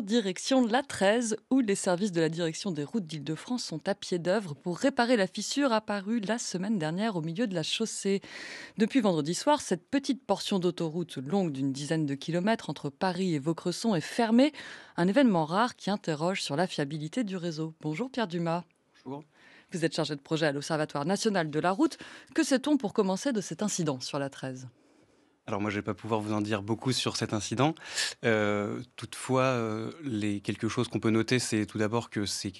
direction la 13, où les services de la direction des routes d'Île-de-France sont à pied d'œuvre pour réparer la fissure apparue la semaine dernière au milieu de la chaussée. Depuis vendredi soir, cette petite portion d'autoroute longue d'une dizaine de kilomètres entre Paris et Vaucresson est fermée, un événement rare qui interroge sur la fiabilité du réseau. Bonjour Pierre Dumas. Bonjour. Vous êtes chargé de projet à l'Observatoire national de la route. Que sait-on pour commencer de cet incident sur la 13? Alors moi, je vais pas pouvoir vous en dire beaucoup sur cet incident. Toutefois, les quelque chose qu'on peut noter, c'est tout d'abord que c'est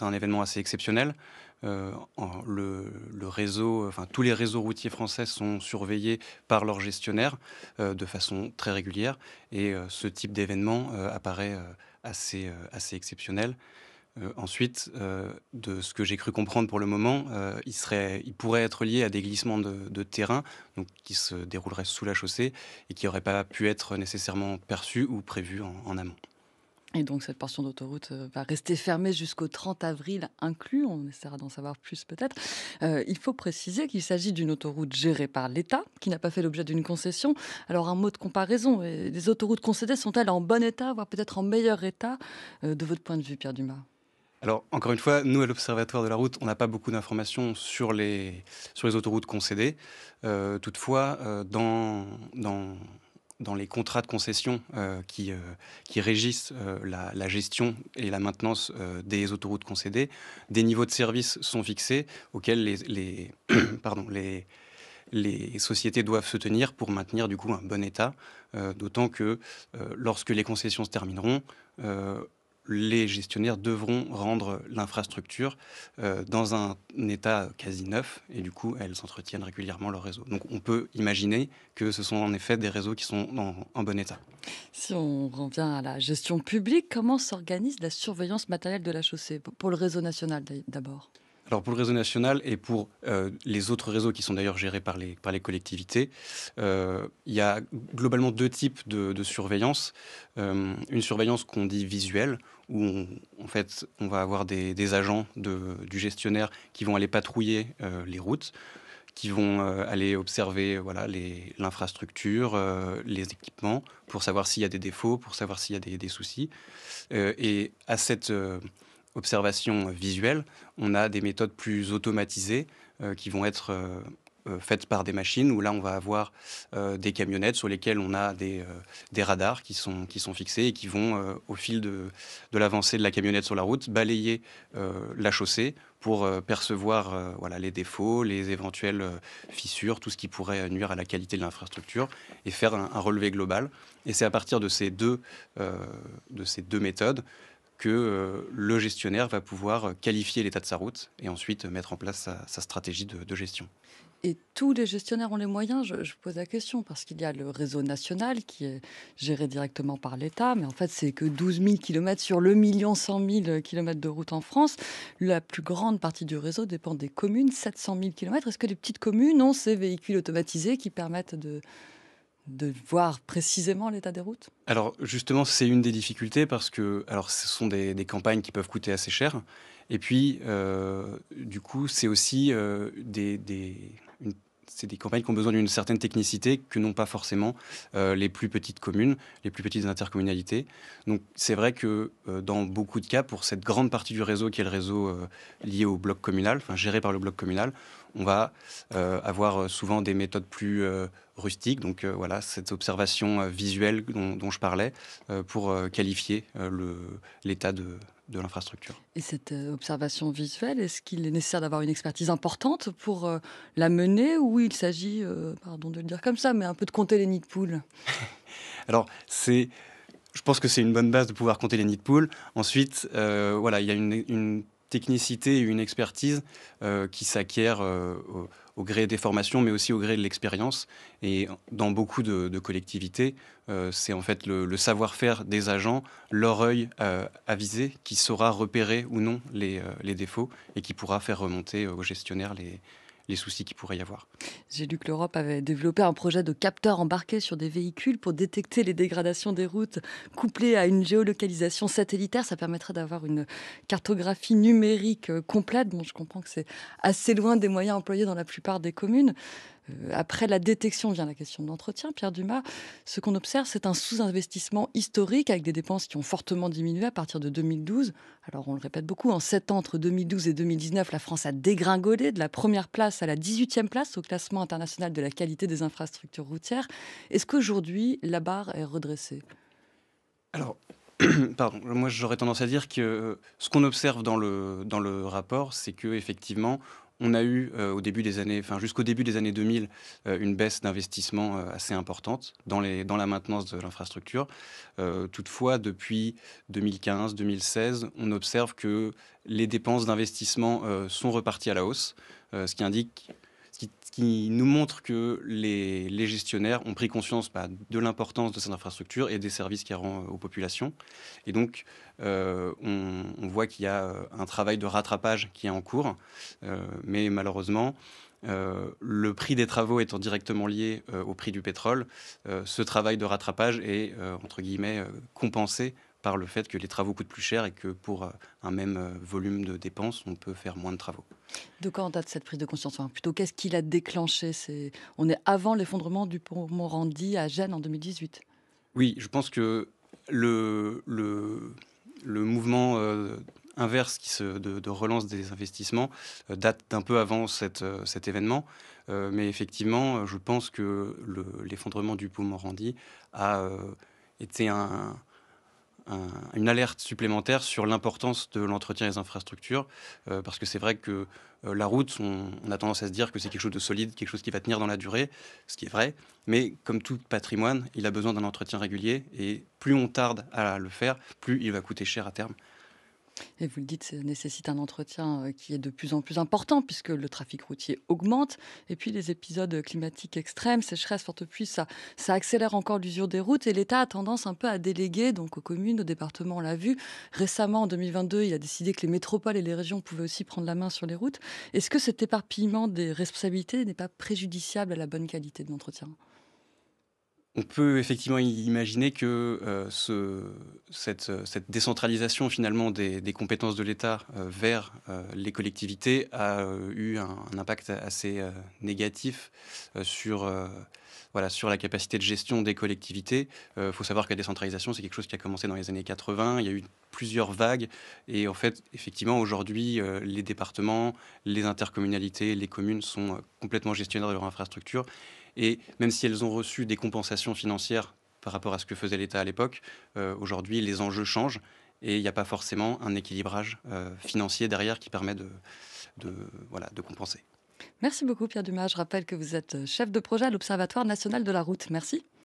un événement assez exceptionnel. Le réseau, enfin tous les réseaux routiers français sont surveillés par leurs gestionnaires, de façon très régulière et ce type d'événement, apparaît, assez exceptionnel. Ensuite, de ce que j'ai cru comprendre pour le moment, il pourrait être lié à des glissements de terrain, donc qui se dérouleraient sous la chaussée et qui n'auraient pas pu être nécessairement perçus ou prévus en amont. Et donc cette portion d'autoroute va rester fermée jusqu'au 30 avril inclus. On essaiera d'en savoir plus peut-être. Il faut préciser qu'il s'agit d'une autoroute gérée par l'État, qui n'a pas fait l'objet d'une concession. Alors un mot de comparaison, les autoroutes concédées sont-elles en bon état, voire peut-être en meilleur état, de votre point de vue, Pierre Dumas? Alors, encore une fois, nous, à l'Observatoire de la route, on n'a pas beaucoup d'informations sur les autoroutes concédées. Toutefois, dans les contrats de concession qui régissent la gestion et la maintenance des autoroutes concédées, des niveaux de service sont fixés auxquels pardon, les sociétés doivent se tenir pour maintenir du coup un bon état. D'autant que lorsque les concessions se termineront, les gestionnaires devront rendre l'infrastructure dans un état quasi neuf et du coup elles entretiennent régulièrement leur réseau. Donc on peut imaginer que ce sont en effet des réseaux qui sont en bon état. Si on revient à la gestion publique, comment s'organise la surveillance matérielle de la chaussée? Pour le réseau national d'abord. Alors pour le réseau national et pour les autres réseaux qui sont d'ailleurs gérés par les collectivités, il y a globalement deux types de surveillance. Une surveillance qu'on dit visuelle, où en fait on va avoir des agents du gestionnaire qui vont aller patrouiller les routes, qui vont aller observer voilà, l'infrastructure, les équipements, pour savoir s'il y a des défauts, pour savoir s'il y a des soucis. Et à cette observation visuelle, on a des méthodes plus automatisées qui vont être faites par des machines, où là on va avoir des camionnettes sur lesquelles on a des radars qui sont fixés et qui vont, au fil de l'avancée de la camionnette sur la route, balayer la chaussée pour percevoir voilà, les défauts, les éventuelles fissures, tout ce qui pourrait nuire à la qualité de l'infrastructure et faire un relevé global. Et c'est à partir de ces deux méthodes que le gestionnaire va pouvoir qualifier l'état de sa route et ensuite mettre en place sa stratégie de gestion. Et tous les gestionnaires ont les moyens? Je pose la question parce qu'il y a le réseau national qui est géré directement par l'État, mais en fait, c'est que 12 000 kilomètres sur le 1 100 000 kilomètres de route en France. La plus grande partie du réseau dépend des communes, 700 000 kilomètres. Est-ce que les petites communes ont ces véhicules automatisés qui permettent de voir précisément l'état des routes? Alors justement, c'est une des difficultés parce que alors ce sont des campagnes qui peuvent coûter assez cher et puis, du coup, c'est aussi, c'est des campagnes qui ont besoin d'une certaine technicité que n'ont pas forcément, les plus petites communes, les plus petites intercommunalités. Donc c'est vrai que, dans beaucoup de cas, pour cette grande partie du réseau qui est le réseau, lié au bloc communal, enfin géré par le bloc communal, on va, avoir, souvent des méthodes plus, rustiques. Donc, voilà, cette observation, visuelle dont je parlais, pour, qualifier, l'état de l'infrastructure. Et cette observation visuelle, est-ce qu'il est nécessaire d'avoir une expertise importante pour la mener ou il s'agit, pardon de le dire comme ça, mais un peu de compter les nids de poules? Alors je pense que c'est une bonne base de pouvoir compter les nids de poules. Ensuite, voilà, il y a une technicité et une expertise, qui s'acquiert, au gré des formations, mais aussi au gré de l'expérience. Et dans beaucoup de collectivités, c'est en fait le savoir-faire des agents, leur œil, avisé, qui saura repérer ou non les défauts et qui pourra faire remonter au gestionnaire les soucis qu'il pourrait y avoir. J'ai lu que l'Europe avait développé un projet de capteur embarqué sur des véhicules pour détecter les dégradations des routes, couplé à une géolocalisation satellitaire. Ça permettrait d'avoir une cartographie numérique complète. Bon, je comprends que c'est assez loin des moyens employés dans la plupart des communes. Après la détection vient la question de l'entretien, Pierre Dumas. Ce qu'on observe, c'est un sous-investissement historique avec des dépenses qui ont fortement diminué à partir de 2012. Alors on le répète beaucoup, en 7 ans, entre 2012 et 2019, la France a dégringolé de la première place à la 18e place au classement international de la qualité des infrastructures routières. Est-ce qu'aujourd'hui, la barre est redressée? Alors, pardon, moi j'aurais tendance à dire que ce qu'on observe dans le rapport, c'est que effectivement, on a eu, au début des années enfin jusqu'au début des années 2000, une baisse d'investissement, assez importante dans la maintenance de l'infrastructure. Toutefois, depuis 2015-2016, on observe que les dépenses d'investissement, sont reparties à la hausse, ce qui indique ce qui nous montre que les gestionnaires ont pris conscience, bah, de l'importance de cette infrastructure et des services qu'elle rend, aux populations. Et donc, on voit qu'il y a, un travail de rattrapage qui est en cours, mais malheureusement, le prix des travaux étant directement lié, au prix du pétrole, ce travail de rattrapage est, entre guillemets, «compensé» par le fait que les travaux coûtent plus cher et que pour, un même, volume de dépenses, on peut faire moins de travaux. De quand date cette prise de conscience? Enfin, plutôt, qu'est-ce qui l'a déclenché? On est avant l'effondrement du pont Morandi à Gênes en 2018. Oui, je pense que le le le mouvement, inverse de relance des investissements, date d'un peu avant cet événement. Mais effectivement, je pense que l'effondrement du pont Morandi a, été une alerte supplémentaire sur l'importance de l'entretien des infrastructures, parce que c'est vrai que, la route, on a tendance à se dire que c'est quelque chose de solide, quelque chose qui va tenir dans la durée, ce qui est vrai. Mais comme tout patrimoine, il a besoin d'un entretien régulier et plus on tarde à le faire, plus il va coûter cher à terme. Et vous le dites, ça nécessite un entretien, qui est de plus en plus important puisque le trafic routier augmente et puis les épisodes climatiques extrêmes, sécheresse, fortes pluies, ça accélère encore l'usure des routes et l'État a tendance un peu à déléguer donc aux communes, aux départements, on l'a vu. Récemment, en 2022, il a décidé que les métropoles et les régions pouvaient aussi prendre la main sur les routes. Est-ce que cet éparpillement des responsabilités n'est pas préjudiciable à la bonne qualité de l'entretien? On peut effectivement imaginer que, cette décentralisation finalement des compétences de l'État, vers, les collectivités a, eu un impact assez, négatif, sur, voilà, sur la capacité de gestion des collectivités. Il faut savoir que la décentralisation, c'est quelque chose qui a commencé dans les années 80. Il y a eu plusieurs vagues et en fait, effectivement, aujourd'hui, les départements, les intercommunalités, les communes sont, complètement gestionnaires de leur infrastructure et même si elles ont reçu des compensations financières par rapport à ce que faisait l'État à l'époque, aujourd'hui les enjeux changent et il n'y a pas forcément un équilibrage, financier derrière qui permet de voilà, de compenser. Merci beaucoup Pierre Dumas. Je rappelle que vous êtes chef de projet à l'Observatoire national de la route. Merci.